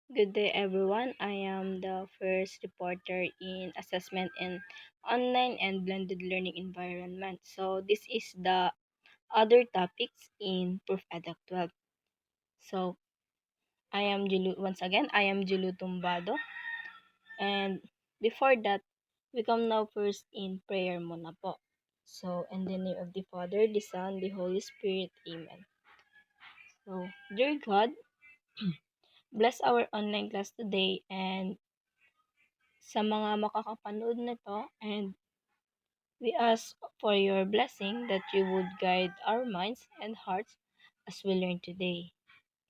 Good day, everyone. I am the first reporter in assessment in online and blended learning environment. So this is the other topics in Proof Edu 12. So I am Julu Tumbado, and before that, we come now first in prayer muna po. So in the name of the Father, the Son, the Holy Spirit. Amen. So dear God, bless our online class today and sa mga makakapanood nito, and we ask for your blessing that you would guide our minds and hearts as we learn today.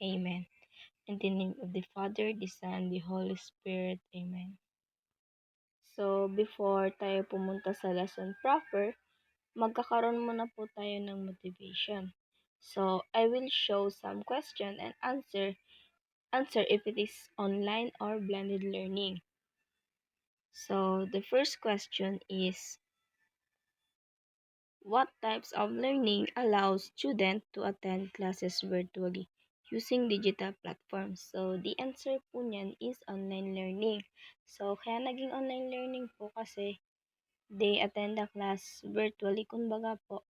Amen. In the name of the Father, the Son, the Holy Spirit. Amen. So, before tayo pumunta sa lesson proper, magkakaroon muna po tayo ng motivation. So, I will show some question and answer if it is online or blended learning. So, the first question is, what types of learning allows students to attend classes virtually using digital platforms? So, the answer po niyan is online learning. So, kaya naging online learning po kasi they attend the class virtually. Kumbaga po,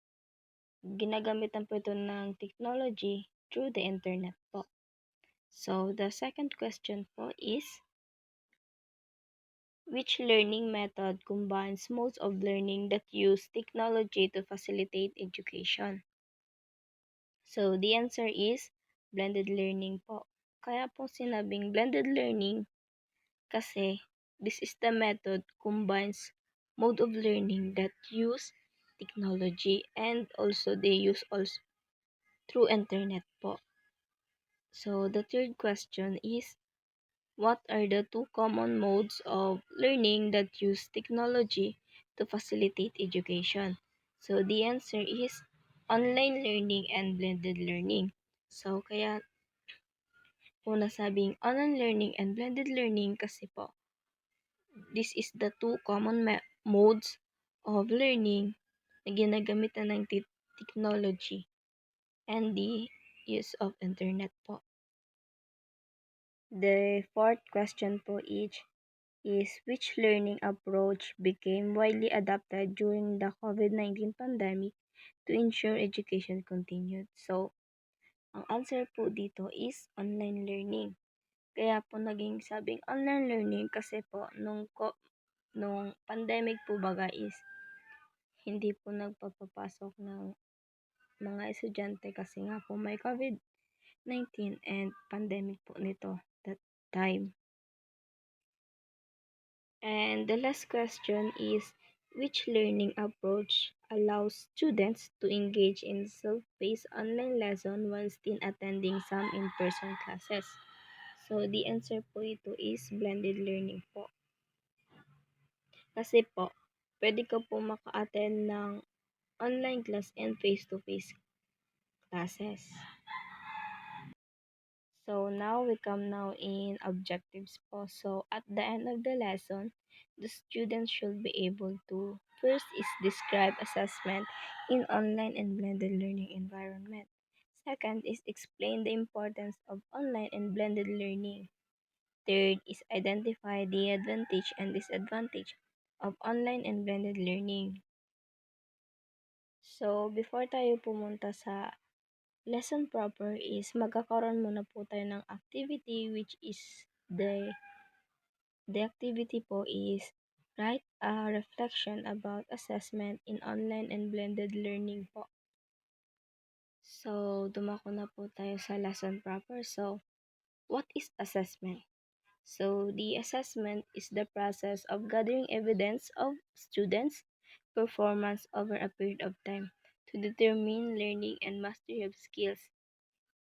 ginagamitan po ito ng technology through the internet po. So, the second question po is, which learning method combines modes of learning that use technology to facilitate education? So, the answer is blended learning po. Kaya po sinabing blended learning kasi this is the method combines mode of learning that use technology and also they use also through internet po. So, the third question is, what are the two common modes of learning that use technology to facilitate education? So, the answer is online learning and blended learning. So, kaya po nasabing online learning and blended learning kasi po, this is the two common modes of learning na ginagamitan ng technology and the use of internet po. The fourth question po is, which learning approach became widely adopted during the COVID-19 pandemic to ensure education continued? So, ang answer po dito is online learning. Kaya po naging sabing online learning kasi po nung pandemic po baga is hindi po nagpapapasok ng mga estudyante kasi nga po may COVID-19 and pandemic po nito that time. And the last question is, which learning approach allows students to engage in self-paced online lesson while still attending some in-person classes? So, the answer po ito is blended learning po. Kasi po, pwede ka po maka-attend ng online class and face-to-face classes. So now we come now in objectives po. So at the end of the lesson, the students should be able to first is describe assessment in online and blended learning environment. Second is explain the importance of online and blended learning. Third is identify the advantage and disadvantage of online and blended learning. So before tayo pumunta sa lesson proper is magkakaroon muna po tayo ng activity, which is the activity po is write a reflection about assessment in online and blended learning po. So, dumako na po tayo sa lesson proper. So, what is assessment? So, the assessment is the process of gathering evidence of students' performance over a period of time to determine learning and mastery of skills.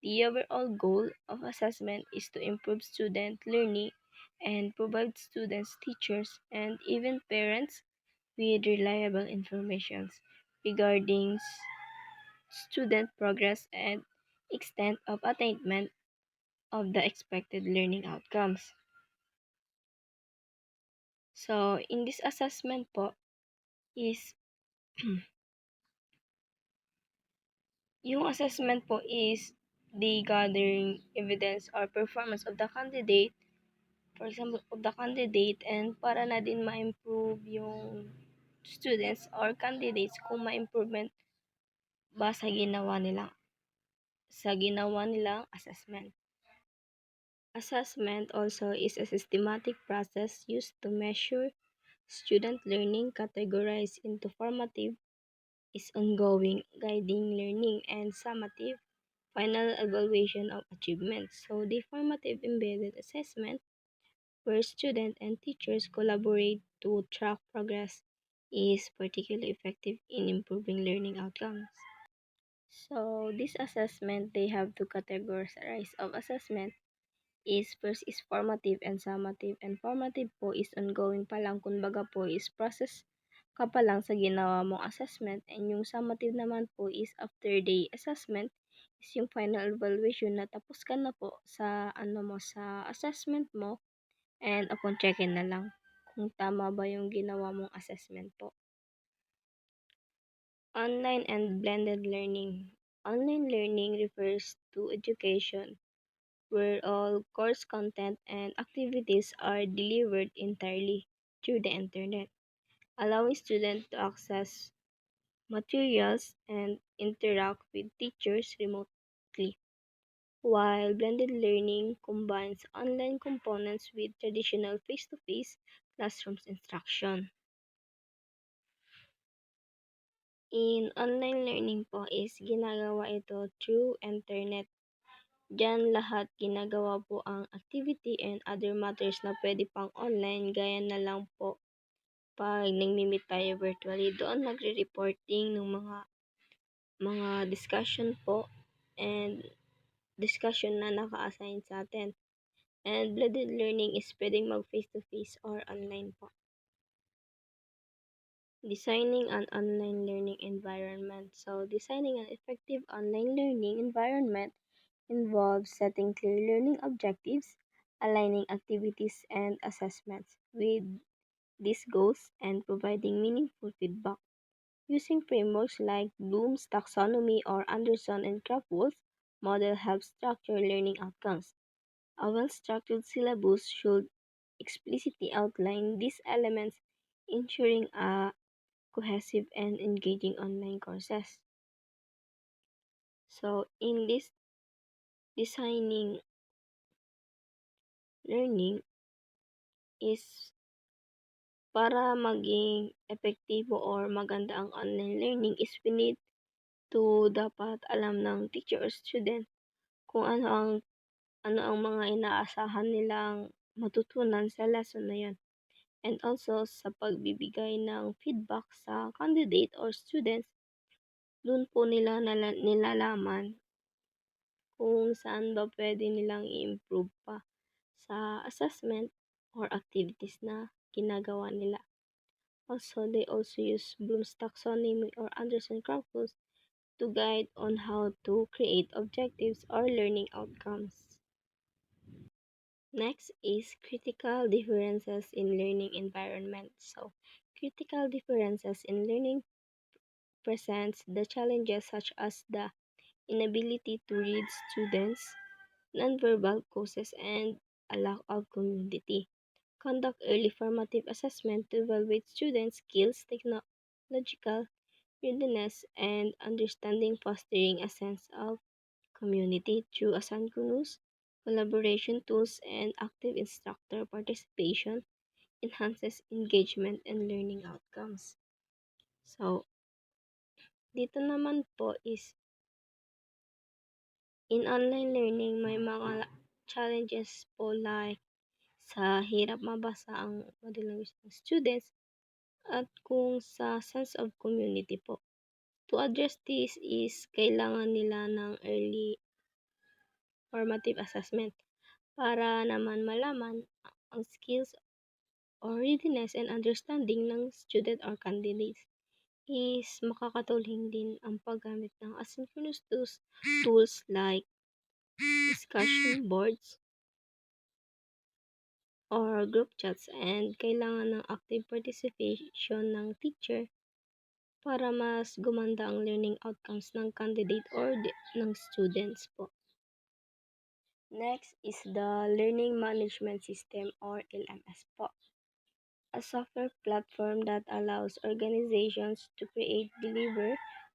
The overall goal of assessment is to improve student learning and provide students, teachers, and even parents with reliable information regarding student progress and extent of attainment of the expected learning outcomes. So, in this assessment po is yung assessment po is the gathering evidence or performance of the candidate for example, of the candidate and para na din ma-improve yung students or candidates kung ma-improvement ba sa ginawa nilang assessment. Assessment also is a systematic process used to measure student learning categorized into formative is ongoing, guiding learning, and summative final evaluation of achievements. So the formative embedded assessment, where students and teachers collaborate to track progress, is particularly effective in improving learning outcomes. So this assessment, they have two categories of assessment. First is formative and summative. And formative po is ongoing pa lang, kumbaga po is process ka pa lang sa ginawa mong assessment. And yung summative naman po is after the assessment is yung final evaluation na tapos ka na po sa sa assessment mo, and upon check-in na lang kung tama ba yung ginawa mong assessment po. Online and blended learning. Online learning refers to education where all course content and activities are delivered entirely through the internet, allowing students to access materials and interact with teachers remotely, while blended learning combines online components with traditional face-to-face classrooms instruction. In online learning po is ginagawa ito through internet. Diyan lahat ginagawa po ang activity and other matters na pwede pang online, gaya na lang po 'pag nagmi-meet tayo virtually, doon nagre-reporting ng mga discussion po and discussion na naka-assign sa'tin. And blended learning is puwedeng mag face to face or online po. Designing an online learning environment. So, designing an effective online learning environment involves setting clear learning objectives, aligning activities and assessments with these goals, and providing meaningful feedback. Using frameworks like Bloom's taxonomy or Anderson and Kraftwerk's model helps structure learning outcomes. A well-structured syllabus should explicitly outline these elements, ensuring a cohesive and engaging online courses. So, in this designing learning is para maging epektibo or maganda ang online learning is we need to dapat alam ng teacher or student kung ano ang mga inaasahan nilang matutunan sa lesson na yun. And also sa pagbibigay ng feedback sa candidate or students, dun po nila nilalaman kung saan ba pwede nilang i-improve pa sa assessment or activities na ginagawa nila. Also, they also use Bloom's taxonomy or Anderson Kraftwerk to guide on how to create objectives or learning outcomes. Next is critical differences in learning environment. So, critical differences in learning presents the challenges such as the inability to read students, nonverbal causes, and a lack of community. Conduct early formative assessment to evaluate students' skills, technological readiness, and understanding, fostering a sense of community through asynchronous collaboration tools and active instructor participation enhances engagement and learning outcomes. So, dito naman po is in online learning may mga challenges po like sa hirap mabasa ang body language ng students at kung sa sense of community po. To address this is kailangan nila ng early formative assessment para naman malaman ang skills or readiness and understanding ng student or candidates. Is makakatulong din ang paggamit ng asynchronous tools like discussion boards or group chats, and kailangan ng active participation ng teacher para mas gumanda ang learning outcomes ng candidate or ng students po. Next is the Learning Management System or LMS po, a software platform that allows organizations to create, deliver,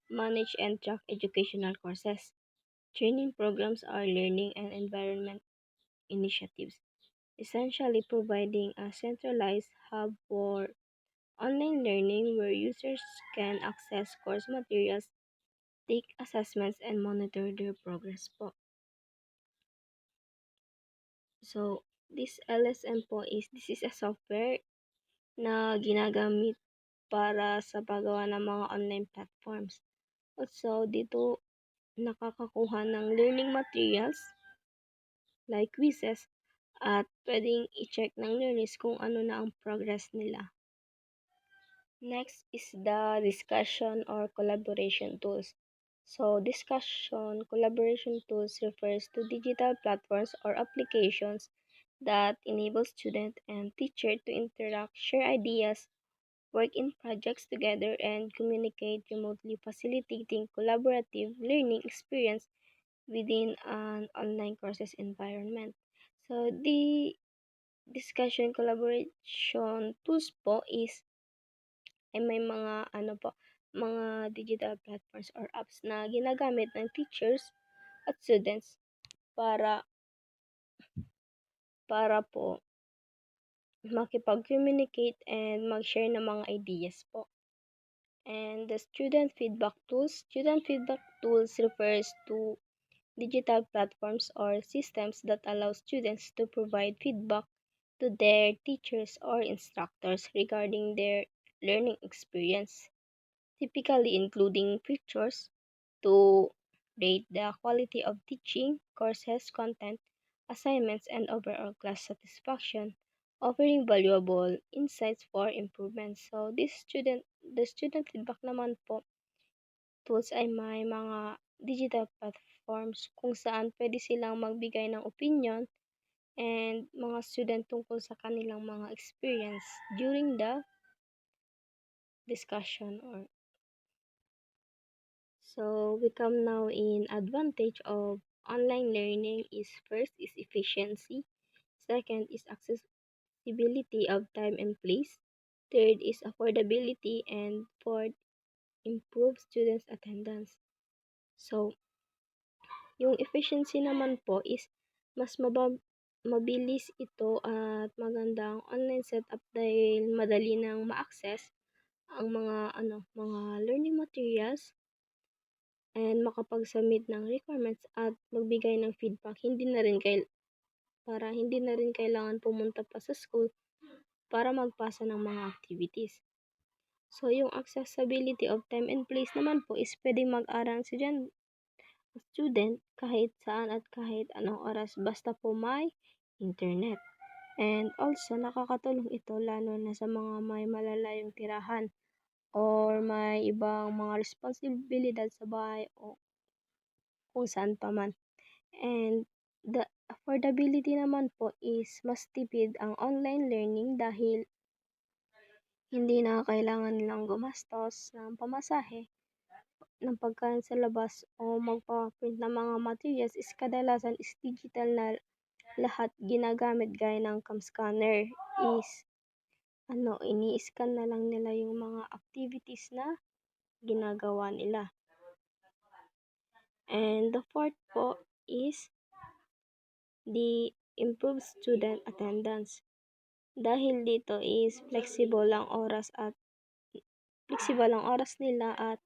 manage, and track educational courses, training programs, or learning and environment initiatives, essentially providing a centralized hub for online learning where users can access course materials, take assessments, and monitor their progress po. So, this LSM po this is a software na ginagamit para sa paggawa ng mga online platforms. Also, dito nakakakuha ng learning materials like quizzes at pwedeng i-check ng learners kung ano na ang progress nila. Next is the discussion or collaboration tools. So, discussion collaboration tools refers to digital platforms or applications that enable student and teacher to interact, share ideas, work in projects together, and communicate remotely, facilitating collaborative learning experience within an online courses environment. So, the discussion collaboration tools po ay may mga mga digital platforms or apps na ginagamit ng teachers at students para po makipag-communicate and mag-share ng mga ideas po. And the student feedback tools refers to digital platforms or systems that allow students to provide feedback to their teachers or instructors regarding their learning experience, typically including features to rate the quality of teaching, courses, content, assignments, and overall class satisfaction, offering valuable insights for improvement. So, the student feedback naman po tools ay may mga digital platforms kung saan pwede silang magbigay ng opinion and mga student tungkol sa kanilang mga experience during the discussion or so we come now in advantage of online learning is first is efficiency, second is accessibility of time and place, third is affordability, and fourth improve students attendance. So yung efficiency naman po is mas mabilis ito at magandang online setup dahil madali nang ma-access ang mga learning materials and makapag-submit ng requirements at magbigay ng feedback. Hindi na rin kailangan pumunta pa sa school para magpasa ng mga activities. So, yung accessibility of time and place naman po is pwedeng mag-aral si student kahit saan at kahit anong oras basta po may internet. And also, nakakatulong ito lalo na sa mga may malalayong tirahan or may ibang mga responsibilidad sa bahay o kung saan pa man. And the affordability naman po is mas tipid ang online learning dahil hindi na kailangan nilang gumastos ng pamasahe ng pagkain sa labas o magpa-print ng mga materials is kadalasan is digital na lahat ginagamit gaya ng cam scanner is ini-scan na lang nila yung mga activities na ginagawa nila. And the fourth po is the improved student attendance. Dahil dito is flexible ang oras nila at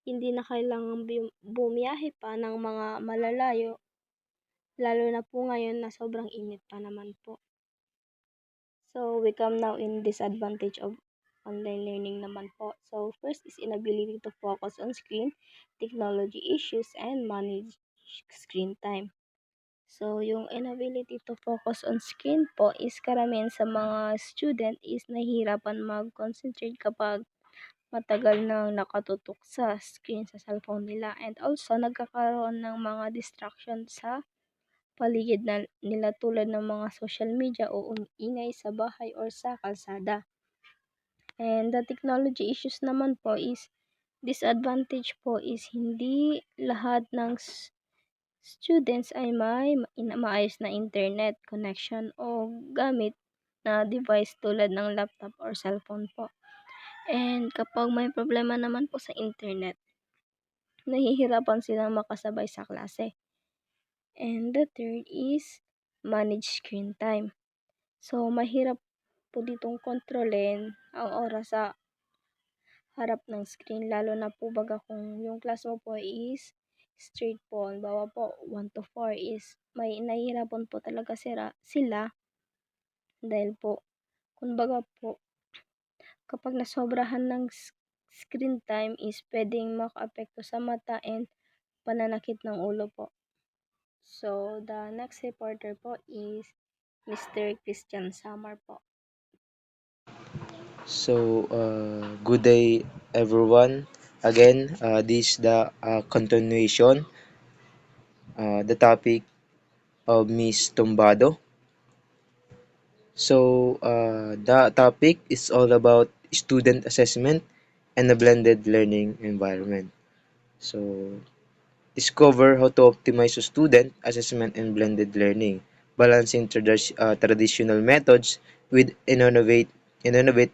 hindi na kailangang bumiyahe pa ng mga malalayo, lalo na po ngayon na sobrang init pa naman po. So, we come now in disadvantage of online learning naman po. So, first is inability to focus on screen, technology issues, and manage screen time. So, yung inability to focus on screen po is karamihan sa mga student is nahihirapan mag-concentrate kapag matagal nang nakatutok sa screen sa cellphone nila. And also, nagkakaroon ng mga distraction sa paligid nila tulad ng mga social media o ingay sa bahay or sa kalsada. And the technology issues naman po is disadvantage po is hindi lahat ng students ay may maayos na internet connection o gamit na device tulad ng laptop or cellphone po. And kapag may problema naman po sa internet, nahihirapan silang makasabay sa klase. And the third is manage screen time. So, mahirap po ditong kontrolin ang oras sa harap ng screen, lalo na po baga kung yung class mo po is straight po. Halimbawa po, 1 to 4 is may nahihirapan po talaga sila dahil po, kumbaga po, kapag nasobrahan ng screen time is pwedeng makaapekto sa mata and pananakit ng ulo po. So, the next reporter po is Mr. Christian Samar po. So, good day everyone. Again, this is the continuation, the topic of Miss Tumbado. So, the topic is all about student assessment and a blended learning environment. So, discover how to optimize student assessment and blended learning, balancing traditional methods with innovate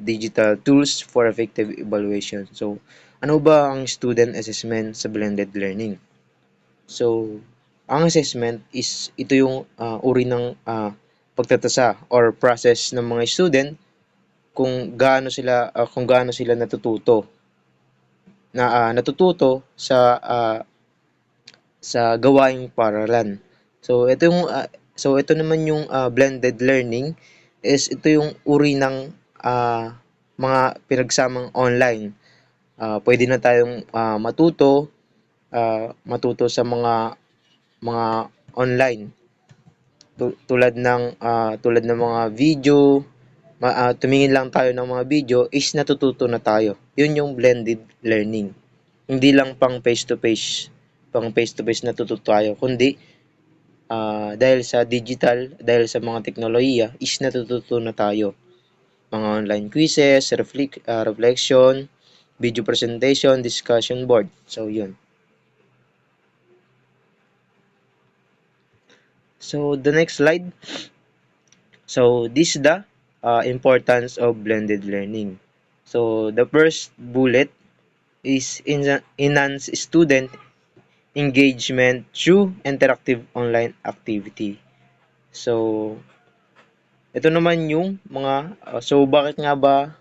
digital tools for effective evaluation. So, ano ba ang student assessment sa blended learning? So, ang assessment is ito yung uri ng pagtatasa or process ng mga student kung gaano sila sa gawaing paaralan. So ito naman yung blended learning is ito yung uri ng mga pinagsamang online. Pwede na tayong matuto sa mga online tulad ng mga video, tumingin lang tayo ng mga video is natututo na tayo. Yun yung blended learning. Hindi lang pang face to face natututo tayo, kundi dahil sa mga teknolohiya is natututo na tayo. Mga online quizzes, reflection, video presentation, discussion board. So, yun. So, the next slide. So, this is the importance of blended learning. So, the first bullet is enhance student engagement through interactive online activity. So, ito naman yung bakit nga ba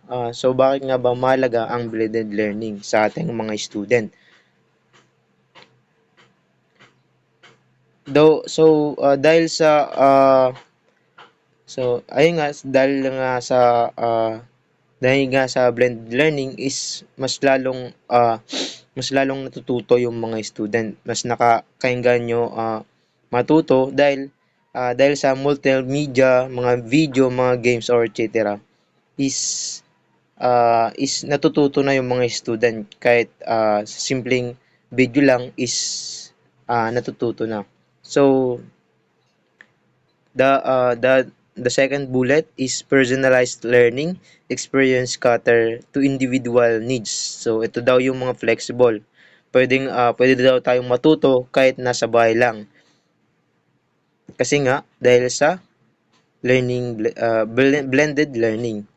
mahalaga ang blended learning sa ating mga student? Dahil sa blended learning is mas lalong natututo yung mga student, mas nakakaengganyo matuto dahil sa multimedia, mga video, mga games or etc. is natututo na yung mga student kahit sa simpleng video lang is natututo na. So the second bullet is personalized learning experience cater to individual needs. So ito daw yung mga flexible. Pwede daw tayong matuto kahit nasa bahay lang. Kasi nga dahil sa blended learning.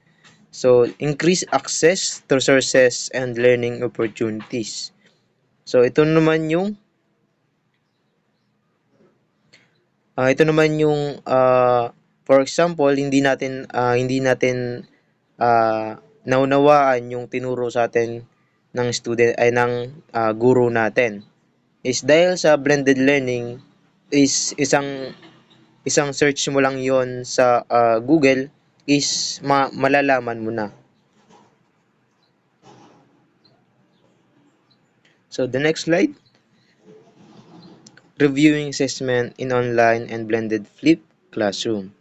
So increase access to resources and learning opportunities. So ito naman yung for example, hindi natin naunawaan yung tinuro sa atin ng guro natin. Is dahil sa blended learning is isang search mo lang yon sa Google is malalaman mo na. So the next slide. Reviewing assessment in online and blended flipped classroom.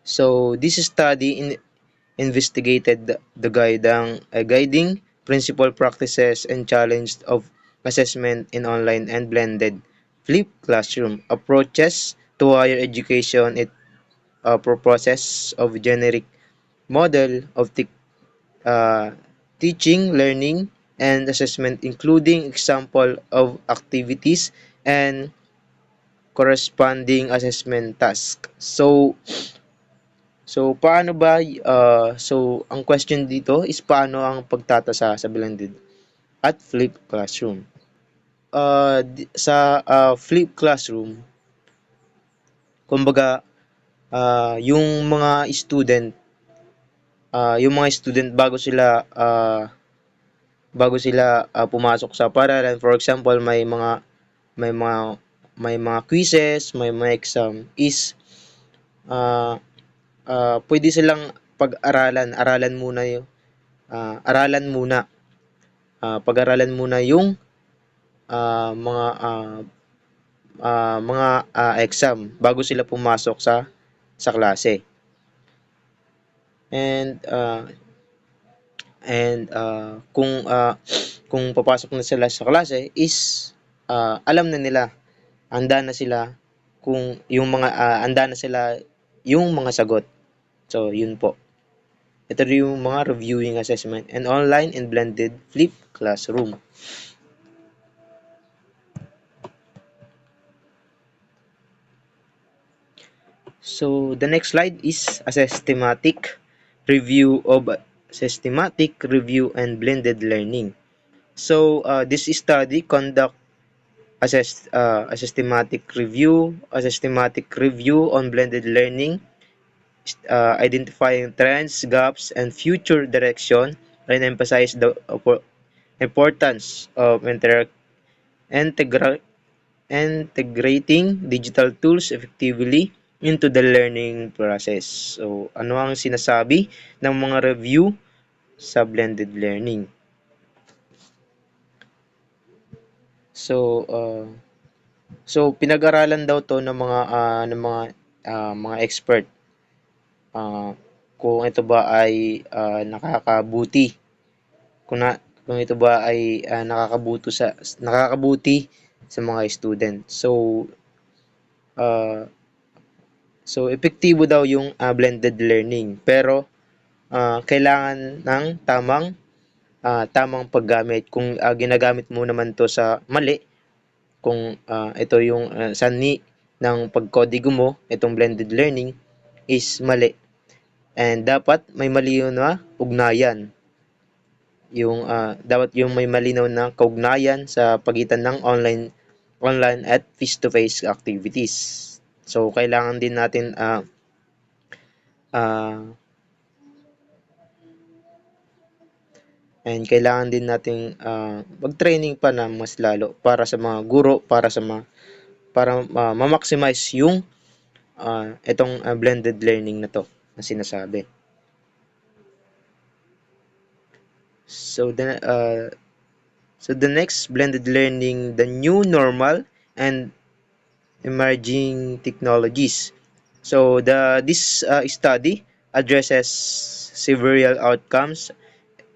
So this study investigated the guiding principal practices and challenge of assessment in online and blended flipped classroom approaches to higher education. It proposes of generic model of teaching, learning, and assessment, including example of activities and corresponding assessment task. So paano ba ang question dito is paano ang pagtatasa sa blended at flipped classroom? Sa flipped classroom, kumbaga yung mga student bago sila pumasok sa paaralan, for example, may mga may mga quizzes, may mga exam is ah pwede silang aralan muna yung aralan muna pag-aralan muna yung mga exam bago sila pumasok sa klase. And kung papasok na sila sa klase is alam na nila, handa na sila kung yung mga handa na sila yung mga sagot. So yun po. Ito rin yung mga reviewing assessment and online and blended flipped classroom. So the next slide is a systematic review and blended learning. So this study conduct a systematic review on blended learning, identifying trends, gaps, and future direction, and emphasize the importance of integrating digital tools effectively into the learning process. So, ano ang sinasabi ng mga review sa blended learning? So, pinag-aralan daw 'to ng mga expert kung ito ba ay nakakabuti, kung ito ba ay nakakabuti sa mga student. Uh, epektibo daw yung blended learning, pero kailangan ng tamang paggamit. Kung ginagamit mo naman 'to sa mali, kung ito yung sanhi ng pagkodigo mo, itong blended learning is mali. And dapat may malinaw na ugnayan. Dapat yung may malinaw na kaugnayan sa pagitan ng online at face-to-face activities. So kailangan din natin kailangan din nating mag-training pa na mas lalo para sa mga guro, para ma-maximize yung itong blended learning na to na sinasabi. So the next, blended learning, the new normal and emerging technologies. So this study addresses several outcomes,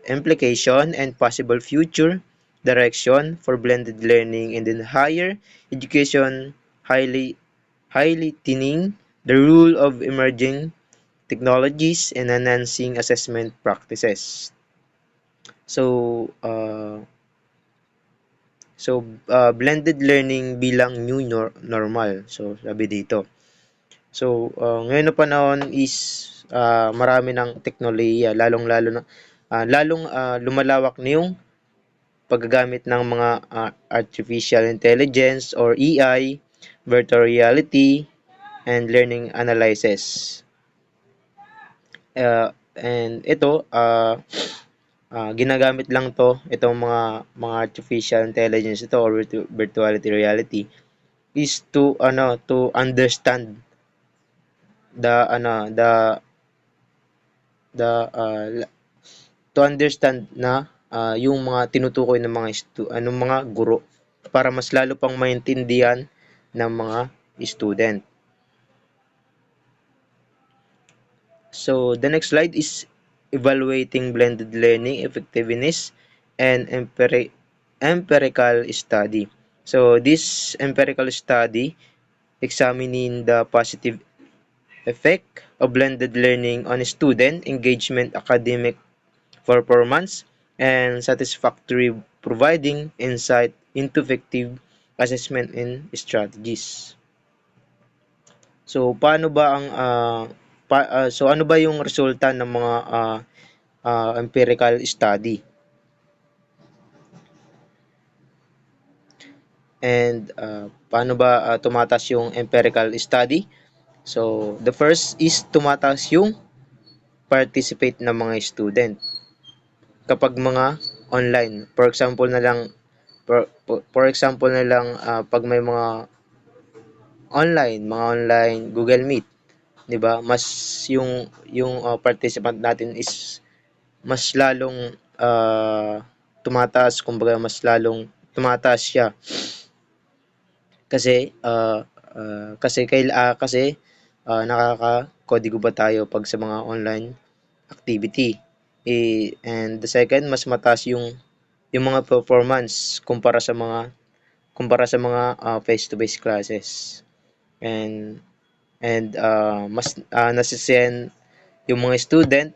implication, and possible future direction for blended learning in the higher education, highlighting the role of emerging technologies and enhancing assessment practices. So, blended learning bilang new normal. So, sabi dito. So, ngayon na panahon is marami ng teknolohiya, lalong lumalawak na yung paggagamit ng mga artificial intelligence or AI, virtual reality, and learning analysis. And ito, ginagamit lang itong mga artificial intelligence ito or virtual reality is to understand na yung mga tinutukoy ng mga guro para mas lalo pang maintindihan ng mga student. So the next slide is evaluating blended learning effectiveness and empirical study. So this empirical study examining the positive effect of blended learning on student engagement, academic performance, and satisfactory, providing insight into effective assessment and strategies. So paano ba ang so ano ba yung resulta ng mga empirical study? And paano ba tumataas yung empirical study? So the first is tumataas yung participate ng mga student kapag mga online. For example na lang pag may mga online Google Meet, 'di ba? Mas yung participant natin is mas lalong tumataas, kumbaga mas lalong tumataas siya kasi nakakakodigo ba tayo pag sa mga online activity. And the second, mas mataas yung mga performance kumpara sa mga face-to-face classes. And mas nasisiyahan yung mga student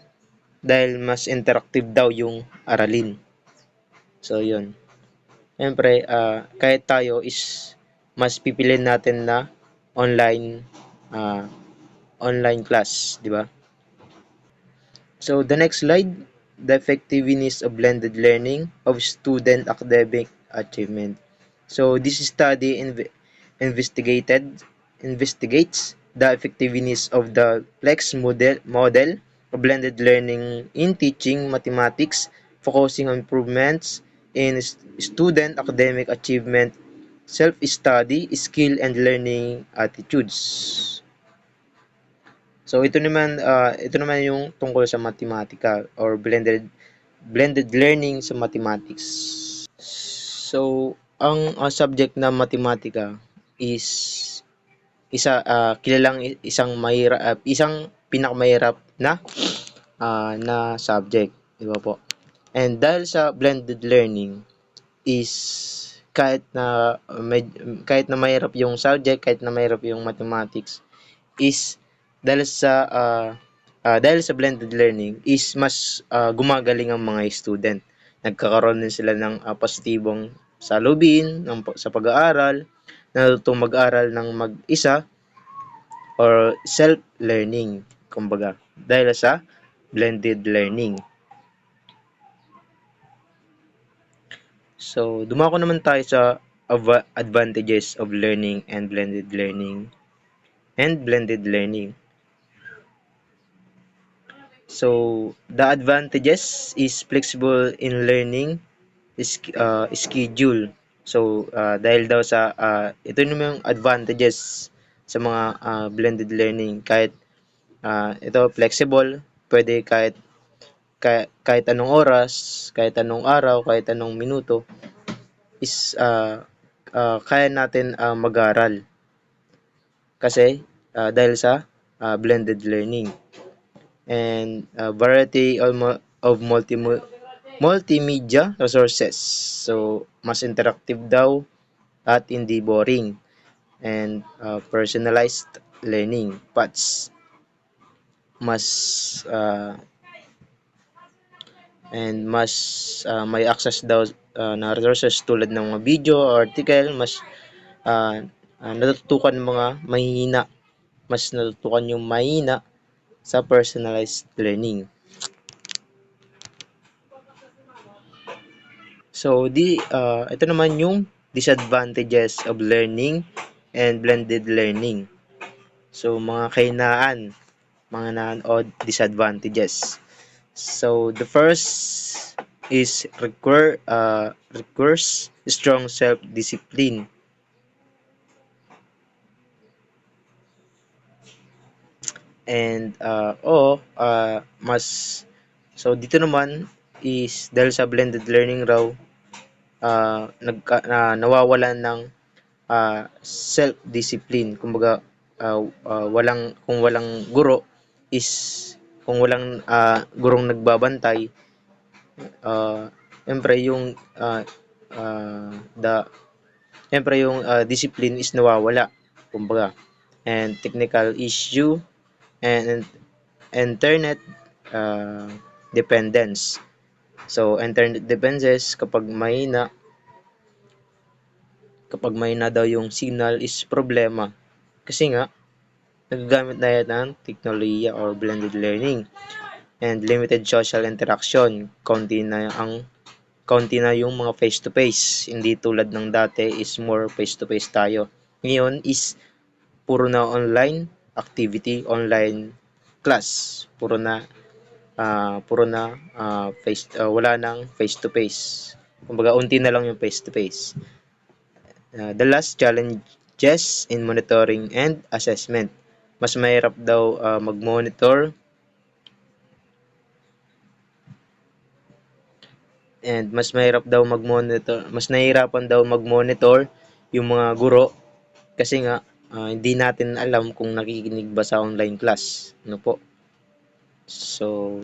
dahil mas interactive daw yung aralin. So, yun. Siyempre, kahit tayo is mas pipiliin natin na online ah, online class, di ba? So, the next slide, the effectiveness of blended learning of student academic achievement. So, this study investigated investigates the effectiveness of the flex model of blended learning in teaching mathematics, focusing on improvements in student academic achievement, self-study, skill, and learning attitudes. So ito naman yung tungkol sa matematika or blended learning sa mathematics. So ang subject na matematika is isang pinakamahirap na subject, di ba po? And dahil sa blended learning is kahit na mahirap yung subject, kahit na mahirap yung mathematics, is dahil sa blended learning is mas gumagaling ang mga student. Nagkakaroon din sila ng positibong salubin sa pag-aaral, natutong mag-aral ng mag-isa or self-learning, kumbaga, dahil sa blended learning. So, dumako naman tayo sa advantages of learning and blended learning. So, the advantages is flexible in learning schedule. So, dahil daw sa ito naman yung advantages sa mga blended learning. Kahit ito flexible, pwede kahit anong oras, kahit anong araw, kahit anong minuto is kaya natin mag-aral kasi dahil sa blended learning. And variety of multimedia resources. So, mas interactive daw at hindi boring. And personalized learning paths. Mas may access daw na resources tulad ng mga video or article, natututukan yung mahina sa personalized learning. So, ito naman yung disadvantages of learning and blended learning. So, mga kahinaan o disadvantages. So, the first is requires strong self-discipline. And dito naman is dahil sa blended learning raw nawawalan ng self-discipline. Kumbaga kung walang guro is kung walang gurong nagbabantay, siyempre yung discipline is nawawala, kumbaga. And technical issue and internet dependence. So, internet dependence kapag mahina daw yung signal is problema. Kasi nga, nagagamit na yan ng teknolohiya or blended learning and limited social interaction. Kaunti na yung mga face-to-face. Hindi tulad ng dati is more face-to-face tayo. Ngayon is puro na online activity, online class. Wala nang face-to-face. Kumbaga, unti na lang yung face-to-face. The last challenges in monitoring and assessment. Mas mahirap daw mag-monitor and mas nahihirapan daw mag-monitor yung mga guro kasi nga hindi natin alam kung nakikinig ba sa online class. Ano po? So,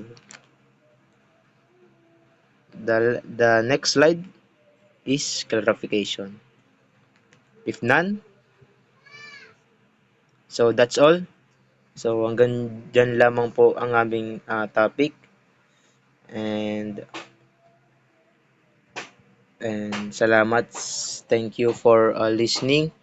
the next slide is clarification. If none, so that's all. So hanggang dyan lamang po ang aming topic and salamat. Thank you for listening.